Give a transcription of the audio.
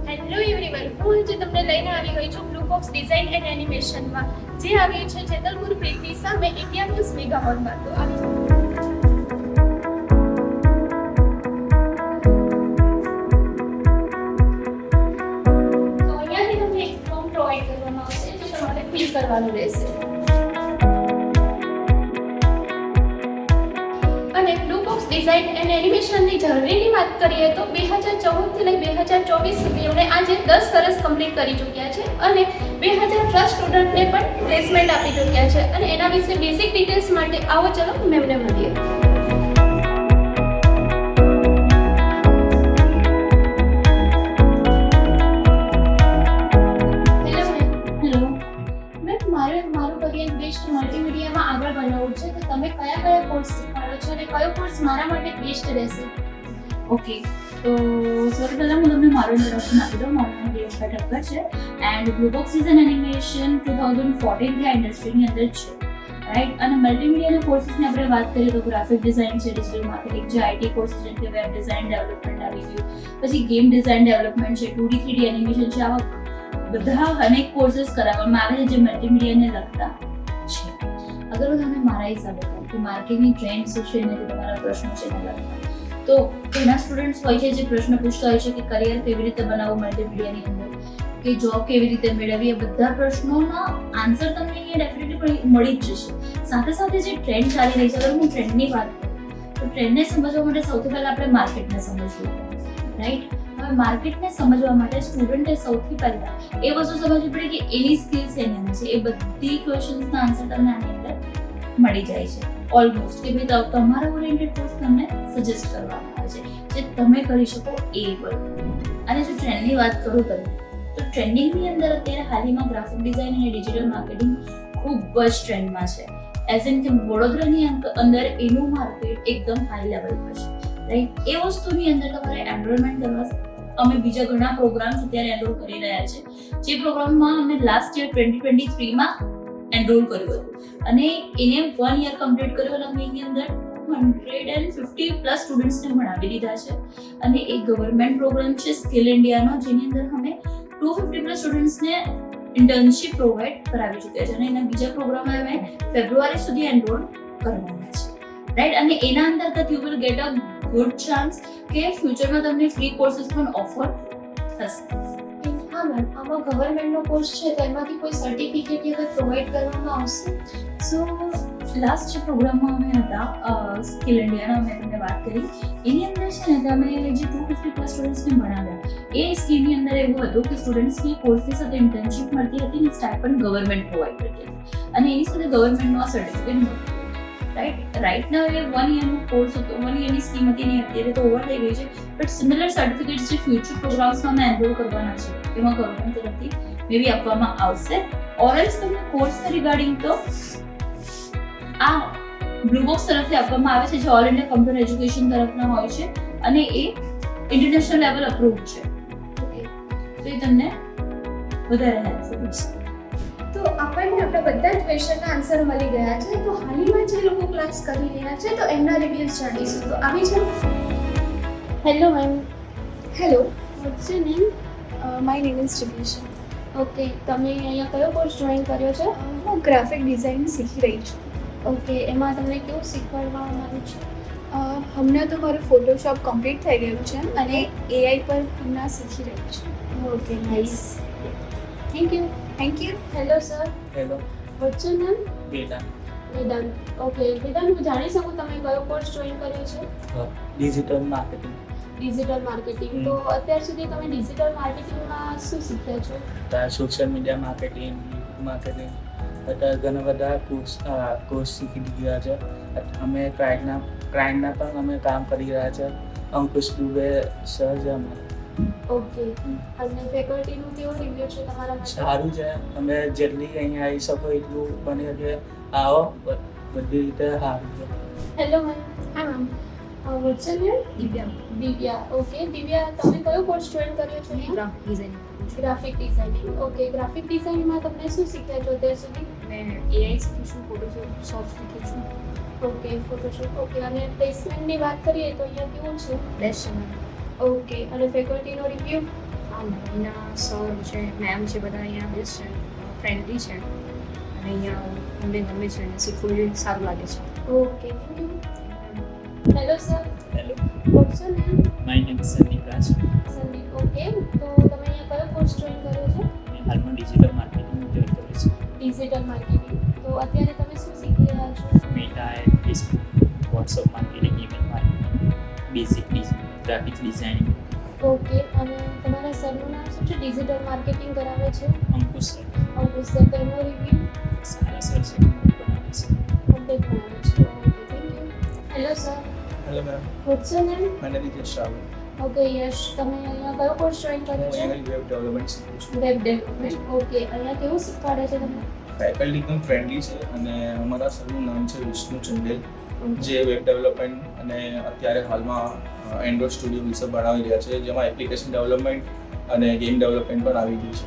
Hello everyone, હું આજે તમને લઈને આવી ગઈ છું બ્લુ બોક્સ ડિઝાઇન એન્ડ એનિમેશનમાં, જે આવી છે જેતલપુર બ્રિજની સામે ઇન્ડિયાન્યુઝ મેગા હોલમાં. તો આવી જાઓ. તો અહીંયાથી તમને એક ફોર્મ પ્રોવાઈડ કરવામાં આવશે, જે તમારે ફિલ કરવાનું રહેશે. અને બ્લુ બોક્સ ડિઝાઇન એન્ડ એનિમેશનની જર્નીની વાત કરીએ તો 2014 થી લઈ 2024 સુધી એમણે આજે 10 વર્ષ કમ્પ્લીટ કરી ચૂક્યા છે અને 2000+ સ્ટુડન્ટને પણ પ્લેસમેન્ટ આપી ચૂક્યા છે. અને એના વિશે બેસિક ડિટેલ્સ માટે આવો ચલો મેમને મળીએ. મારું કરિયર બેસ્ટ મલ્ટીમીડિયામાં આગળ બનાવવું છે, તો તમે કયા કોર્સ શીખવાડો છો અને કયો કોર્સ મારા માટે બેસ્ટ રહેશે? ઓકે, તો સૌથી પહેલાં હું તમને મારું ઇન્ટ્રોડક્શન આપી દઉં. મારું નામ પિયુષભાઈ ઠક્કર છે and blue box design animation 2014 થી આ ઇન્ડસ્ટ્રીની અંદર છે, રાઈટ. અને મલ્ટીમીડિયાના કોર્સીસની આપણે વાત કરીએ તો ગ્રાફિક ડિઝાઇન છે, ડિજિટલ માર્કેટિંગ છે, આઈટી કોર્સીસ જેમ કે વેબ ડિઝાઇન ડેવલપમેન્ટ આવી ગયું, પછી ગેમ ડિઝાઇન ડેવલપમેન્ટ છે, 2D 3D એનિમેશન છે. આવા બધા અનેક કોર્સીસ કરાવવામાં આવે છે જે મલ્ટીમીડિયાને લગતા છે. અગર હું તમને મારા હિસાબે કહું કે માર્કેટિંગ ટ્રેન્ડ શું છે એનાથી તમારા પ્રશ્નો છે એને લગતા, તો ઘણા સ્ટુડન્ટ્સ હોય છે જે પ્રશ્ન પૂછતા હોય છે કે કરિયર કેવી રીતે બનાવવું મલ્ટીમીડિયાની અંદર, કે જોબ કેવી રીતે મેળવવી. એ બધા પ્રશ્નોના આન્સર તમને અહીંયા ડેફિનેટલી મળી જ જશે. સાથે સાથે જે ટ્રેન્ડ ચાલી રહી છે, અગર હું ટ્રેન્ડની વાત કરું તો ટ્રેન્ડને સમજવા માટે સૌથી પહેલાં આપણે માર્કેટને સમજવું, રાઈટ. હવે માર્કેટને સમજવા માટે સ્ટુડન્ટે સૌથી પહેલાં એ વસ્તુ સમજવી પડે કે એની સ્કિલ્સ એની અંદર છે. એ બધી ક્વેશ્ચન્સના આન્સર તમને આની અંદર મળી જાય છે ઓલમોસ્ટ, કે ભાઈ તમારા ઓરિએન્ટેડ કોર્સ તમને સજેસ્ટ કરવામાં આવે છે જે તમે કરી શકો એ બધું. અને જો ટ્રેન્ડની વાત કરું તમે, તો ટ્રેન્ડિંગની અંદર અત્યારે હાલમાં ગ્રાફિક ડિઝાઇન અને ડિજિટલ માર્કેટિંગ ખૂબ જ ટ્રેન્ડમાં છે. એઝ ઇન કે વડોદરાની અંદર એનું માર્કેટ એકદમ હાઈ લેવલ પર છે, રાઈટ. એ વસ્તુની અંદર તમારે એનરોલમેન્ટ કરવા અમે બીજા ઘણા પ્રોગ્રામ્સ અત્યારે એનરોલ કરી રહ્યા છે, જે પ્રોગ્રામમાં અમે લાસ્ટ યર 2023માં એનરોલ કર્યું હતું અને એને 1 યર કમ્પ્લીટ કર્યું અને અમે એની અંદર 250+ સ્ટુડન્ટ્સને ભણાવી દીધા છે. અને એક ગવર્મેન્ટ પ્રોગ્રામ છે સ્કિલ ઇન્ડિયાનો, જેની અંદર અમે 250+ સ્ટુડન્ટ્સને ઇન્ટર્નશિપ પ્રોવાઈડ કરાવી ચૂક્યા છે અને એના બીજા પ્રોગ્રામ અમે ફેબ્રુઆરી સુધી એનરોલ કરવાના છે, રાઈટ. અને એના અંતર્ગત you will get a good chance કે ફ્યુચરમાં તમને ફ્રી કોર્સીસ પણ ઓફર થશે. હા મેમ, આમાં ગવર્મેન્ટનો કોર્સ છે તો એમાંથી કોઈ સર્ટિફિકેટ કે કોઈ પ્રોવાઈડ કરવામાં આવશે? સો લાસ્ટ જે પ્રોગ્રામમાં અમે હતા સ્કિલ ઇન્ડિયાનો મેં તમને વાત કરી, એની અંદર છે ને અમે જે 250+ સ્ટુડન્ટ્સને ભણાવ્યા, એ સ્કીમની અંદર એવું હતું કે સ્ટુડન્ટ્સની કોર્સની સાથે ઇન્ટર્નશિપ મળતી હતી અને સ્ટાઇપન્ડ ગવર્મેન્ટ પ્રોવાઈડ કરતી હતી અને એની સાથે ગવર્મેન્ટનો આ સર્ટિફિકેટ મળતું, રાઈટ. ના એ 1 યરનો કોર્સ હતો, 1 યરની સ્કીમ હતી ને અત્યારે તો ઓવર થઈ ગઈ છે, બટ સિમિલર સર્ટિફિકેટ્સ જે ફ્યુચર પ્રોગ્રામ્સમાં અમે એનરોલ કરવાના છે એમાં ગવર્મેન્ટ તરફથી મે બી આપવામાં આવશે. ઓરલ્સ તમને કોર્સના રિગાર્ડિંગ તો આ બ્લુ બોક્સ તરફથી આપવામાં આવે છે, જે ઓલ ઇન્ડિયા કમ્પ્યુટર એજ્યુકેશન તરફના હોય છે અને એ ઇન્ટરનેશનલ લેવલ અપ્રૂવ છે. ઓકે, તો એ તમને વધારે હેલ્પફુલ છે. તો આપણને આપણા બધા જ ક્વેશ્ચનના આન્સર મળી ગયા છે. તો હાલમાં જે લોકો ક્લાસ કરી રહ્યા છે તો એમના રિવ્યુઝ જાણીશું. તો આવી જાઓ. Hello ma'am. Hello, what's your name? My name is Jignesh. Okay, તમે અહીંયા કયો કોર્સ જોઈન કર્યો છે? હું ગ્રાફિક ડિઝાઇન શીખી રહી છું. ઓકે, એમાં તમને કેવું શીખવાડવામાં આવ્યું છે? હમણાં તો મારું ફોટોશોપ કમ્પ્લીટ થઈ ગયું છે અને એઆઈ પર હમણાં શીખી રહી છું. Okay, nice. Thank you. Thank you. Hello sir. Hello, what's your name? Vedant. Vedant. Okay, Vedant, હું જાણી શકું તમે કયો કોર્સ જોઈન કર્યો છે? Digital marketing. Digital marketing. તો અત્યાર સુધી તમે ડિજિટલ માર્કેટિંગમાં શું શીખ્યા છો? સોશિયલ મીડિયા માર્કેટિંગ, અત્યારે ઘણા બધા કોર્સ શીખી ગયા છે. અમે ક્લાયન્ટના પણ અમે કામ કરી રહ્યા છે. અંકુશ દુબે સર છે અમારે. ઓકે, અને ફેકલ્ટીનું કેવો રિવ્યુ છે તમારા માટે? સારું છે. તમે જેટલી અહીંયા આવી શકો એટલું બને એટલે આવો, બધી રીતે સારું છે. Hello ma'am. હા ma'am. What's your name? Divya. Divya. Okay, Divya, તમે કયો કોર્સ જોઈન કર્યો છે? Graphic design. Graphic designing. Okay, graphic ડિઝાઇનિંગમાં તમે શું શીખ્યા છો અત્યાર સુધી? મેં એઆઈ શીખીશું, ફોટોશોપ શીખીશું. Okay, Photoshop. ઓકે, અને પ્લેસમેન્ટની વાત કરીએ તો અહીંયા કેવું છે? બેસ્ટ છે મેમ. ઓકે, અને ફેકલ્ટીનો રિવ્યુ? અહીંના સર છે મેમ છે બધા અહીંયા બેસ્ટ છે ફ્રેન્ડલી છે અને અહીંયા અમને ગમે છે અને શીખવું સારું લાગે છે. Okay thank you. Hello sir, hello, what's your name? My name is Sandeep Raj. Sandeep. Okay, તો તમે અહીંયા કયો કોર્સ જોઈન કર્યો છે? મેં હાલમાં ડિજિટલ માર્કેટિંગ જોઈન કર્યું છે. Digital marketing. તો અત્યારે તમે શું શીખી રહ્યા છો? Meta ad, Facebook, WhatsApp marketing, email marketing, basic graphics designing. Okay, અને તમારા સરનું નામ શું છે? ડિજિટલ માર્કેટિંગ કરાવે છે અંકુશ સર અંકુશ સર. તો એમનો રિવ્યુ સારા સર છે, બનાવે છે. કમ્પ્લીટ બનાવે છે. Okay thank you. Hello sir, hello ma'am, what's your name? મને યશ રાવલ. ઓકે યશ, તમે અહીંયા કયો કોર્સ જોઈન હું કર્યો છે? અહીંયા વેબ ડેવલપમેન્ટ શીખું છું. Web development. ઓકે, અહીંયા કેવું શીખવાડે છે તમને? ફેકલ્ટી એકદમ ફ્રેન્ડલી છે અને અમારા સરનું નામ છે વિષ્ણુ ચંદેલ, જે વેબ ડેવલપમેન્ટ અને અત્યારે હાલમાં એન્ડ્રોઇડ સ્ટુડિયો વિશે ભણાવી રહ્યા છે, જેમાં એપ્લિકેશન ડેવલપમેન્ટ અને ગેમ ડેવલપમેન્ટ પણ આવી ગયું છે.